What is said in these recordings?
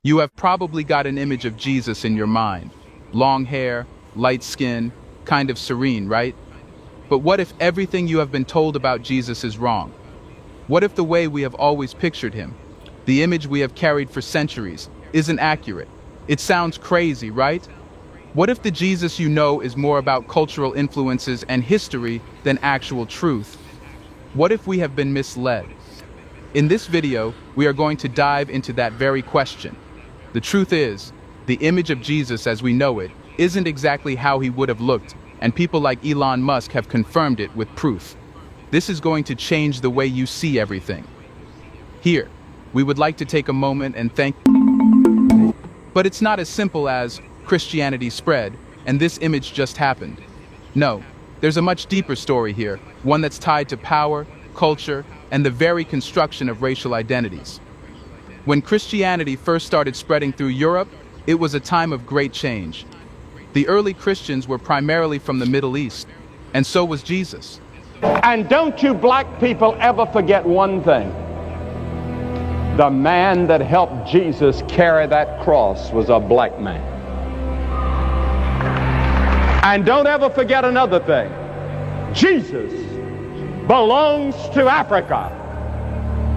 You have probably got an image of Jesus in your mind. Long hair, light skin, kind of serene, right? But what if everything you have been told about Jesus is wrong? What if the way we have always pictured him, the image we have carried for centuries, isn't accurate? It sounds crazy, right? What if the Jesus you know is more about cultural influences and history than actual truth? What if we have been misled? In this video, we are going to dive into that very question. The truth is, the image of Jesus as we know it isn't exactly how he would have looked, and people like Elon Musk have confirmed it with proof. This is going to change the way you see everything. Here, we would like to take a moment and thank. But it's not as simple as Christianity spread, and this image just happened. No, there's a much deeper story here, one that's tied to power, culture, and the very construction of racial identities. When Christianity first started spreading through Europe, it was a time of great change. The early Christians were primarily from the Middle East, and so was Jesus. And don't you black people ever forget one thing. The man that helped Jesus carry that cross was a black man. And don't ever forget another thing. Jesus belongs to Africa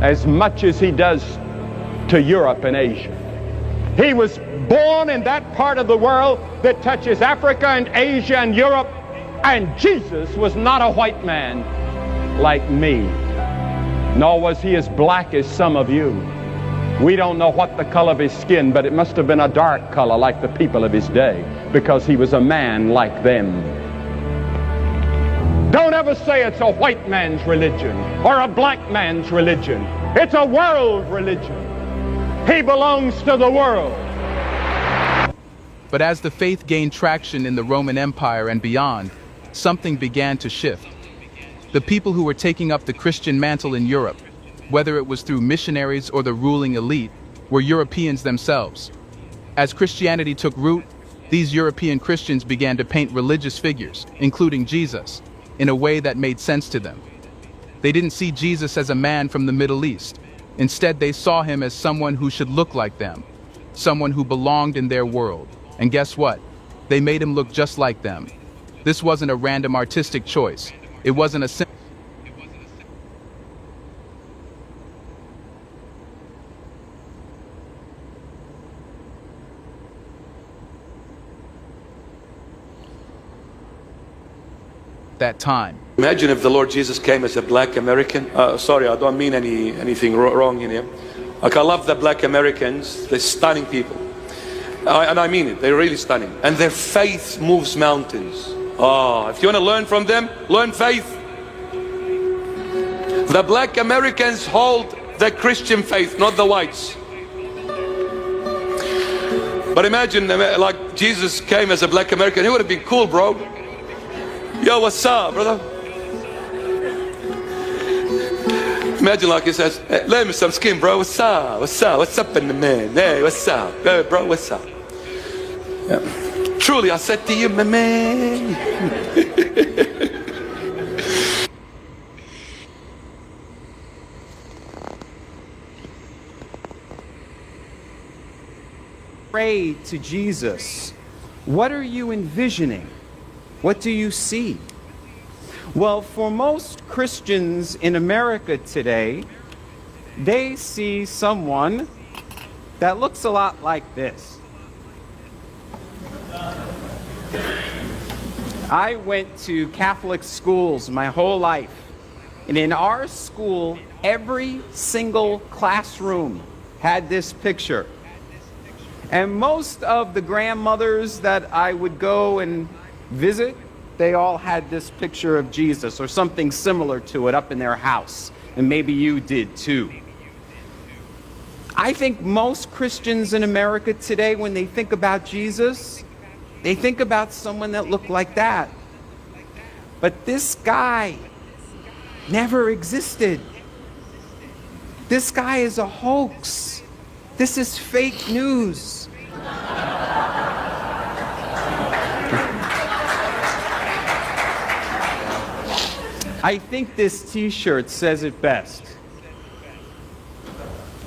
as much as he does to Europe and Asia. He was born in that part of the world that touches Africa and Asia and Europe, and Jesus was not a white man like me, nor was he as black as some of you. We don't know what the color of his skin, but it must have been a dark color like the people of his day, because he was a man like them. Don't ever say it's a white man's religion or a black man's religion. It's a world religion. He belongs to the world. But as the faith gained traction in the Roman Empire and beyond, something began to shift. The people who were taking up the Christian mantle in Europe, whether it was through missionaries or the ruling elite, were Europeans themselves. As Christianity took root, these European Christians began to paint religious figures, including Jesus, in a way that made sense to them. They didn't see Jesus as a man from the Middle East. Instead, they saw him as someone who should look like them, someone who belonged in their world. And guess what? They made him look just like them. This wasn't a random artistic choice. It wasn't a simple. That time. Imagine if the Lord Jesus came as a black American. Sorry, I don't mean anything wrong in here. Like, I love the black Americans. They're stunning people. And I mean it. They're really stunning. And their faith moves mountains. Oh, if you want to learn from them, learn faith. The black Americans hold the Christian faith, not the whites. But imagine, like, Jesus came as a black American. He would have been cool, bro. Yo, what's up, brother? Imagine like he says, hey, lend me some skin, bro. What's up? What's up? What's up in the man? Hey, what's up? Hey, bro, what's up? Yeah. Truly, I said to you, my man. Pray to Jesus. What are you envisioning? What do you see? Well, for most Christians in America today, they see someone that looks a lot like this. I went to Catholic schools my whole life, and in our school, every single classroom had this picture. And most of the grandmothers that I would go and visit, they all had this picture of Jesus or something similar to it up in their house, and maybe you did too. I think most Christians in America today, when they think about Jesus, they think about someone that looked like that. But this guy never existed. This guy is a hoax. This is fake news. I think this t-shirt says it best.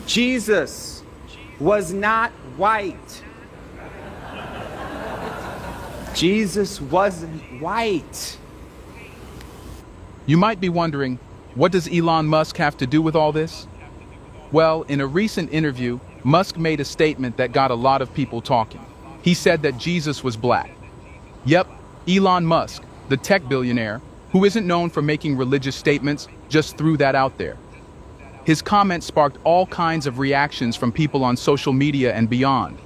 Jesus was not white. Jesus wasn't white. You might be wondering, what does Elon Musk have to do with all this? Well, in a recent interview, Musk made a statement that got a lot of people talking. He said that Jesus was black. Yep, Elon Musk, the tech billionaire, who isn't known for making religious statements, just threw that out there. His comment sparked all kinds of reactions from people on social media and beyond.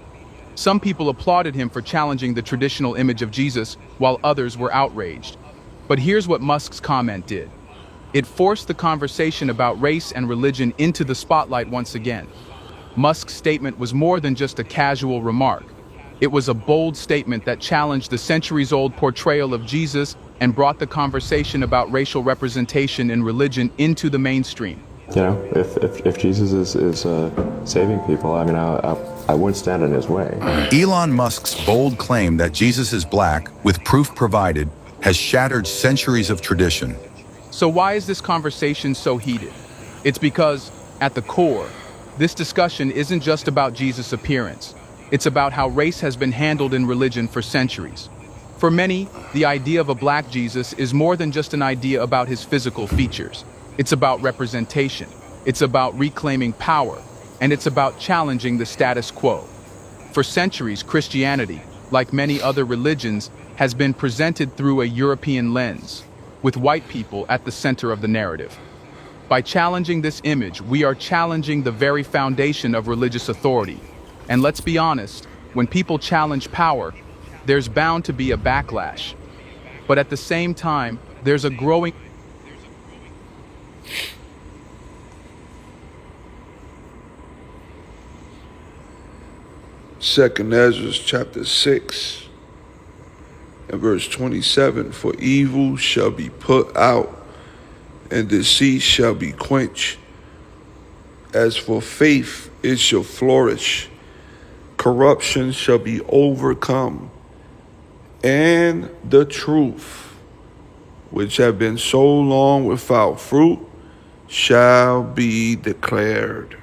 Some people applauded him for challenging the traditional image of Jesus, while others were outraged. But here's what Musk's comment did. It forced the conversation about race and religion into the spotlight once again. Musk's statement was more than just a casual remark. It was a bold statement that challenged the centuries-old portrayal of Jesus and brought the conversation about racial representation in religion into the mainstream. You know, if Jesus is saving people, I mean, I wouldn't stand in his way. Elon Musk's bold claim that Jesus is black, with proof provided, has shattered centuries of tradition. So why is this conversation so heated? It's because, at the core, this discussion isn't just about Jesus' appearance. It's about how race has been handled in religion for centuries. For many, the idea of a black Jesus is more than just an idea about his physical features. It's about representation, it's about reclaiming power, and it's about challenging the status quo. For centuries, Christianity, like many other religions, has been presented through a European lens, with white people at the center of the narrative. By challenging this image, we are challenging the very foundation of religious authority. And let's be honest, when people challenge power, there's bound to be a backlash. But at the same time, there's a growing... Second Ezra chapter 6 and verse 27, for evil shall be put out, and deceit shall be quenched. As for faith, it shall flourish. Corruption shall be overcome, and the truth, which have been so long without fruit, shall be declared.